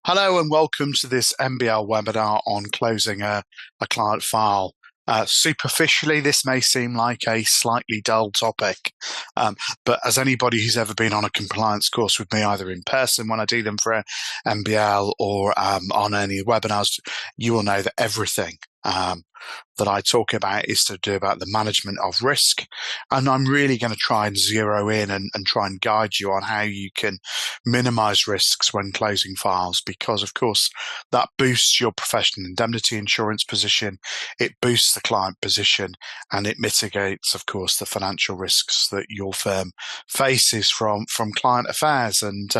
Hello and welcome to this MBL webinar on closing a client file. Superficially, this may seem like a slightly dull topic, but as anybody who's ever been on a compliance course with me, either in person when I do them for MBL or on any webinars, you will know that everything that I talk about is to do about the management of risk. And I'm really going to try and zero in and try and guide you on how you can minimize risks when closing files, because of course that boosts your professional indemnity insurance position, it boosts the client position, and it mitigates, of course, the financial risks that your firm faces from client affairs. And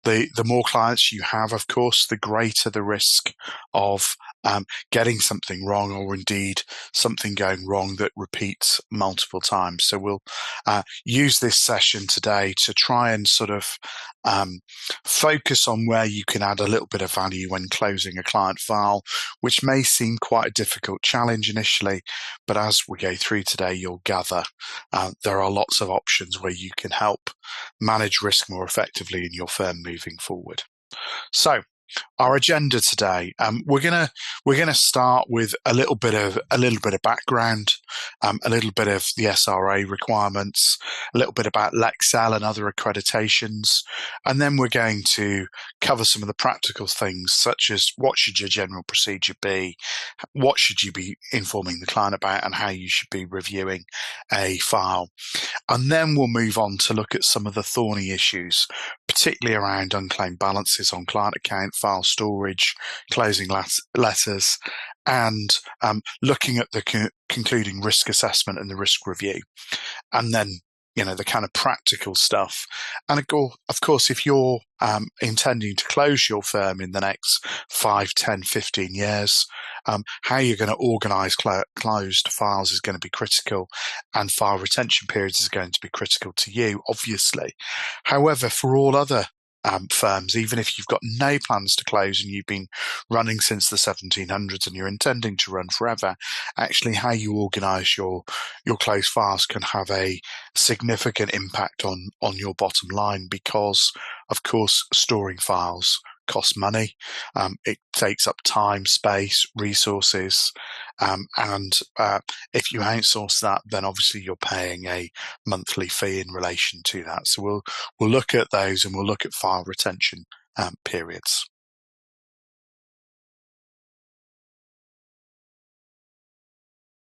the more clients you have, of course, the greater the risk of getting something wrong, or indeed something going wrong that repeats multiple times. So we'll use this session today to try and sort of focus on where you can add a little bit of value when closing a client file, which may seem quite a difficult challenge initially, but as we go through today, you'll gather there are lots of options where you can help manage risk more effectively in your firm moving forward. So our agenda today, we're gonna start with a little bit of background, a little bit of the SRA requirements, a little bit about Lexel and other accreditations, and then we're going to cover some of the practical things, such as what should your general procedure be, what should you be informing the client about, and how you should be reviewing a file. And then we'll move on to look at some of the thorny issues, particularly around unclaimed balances on client account, file storage, closing letters, and looking at the concluding risk assessment and the risk review. And then, the kind of practical stuff. And of course, if you're intending to close your firm in the next 5, 10, 15 years, how you're going to organise closed files is going to be critical, and file retention periods is going to be critical to you, obviously. However, for all other firms, even if you've got no plans to close and you've been running since the 1700s and you're intending to run forever, actually how you organise your closed files can have a significant impact on your bottom line, because of course storing files costs money. It takes up time, space, resources, and if you outsource that, then obviously you're paying a monthly fee in relation to that. So we'll look at those, and we'll look at file retention periods.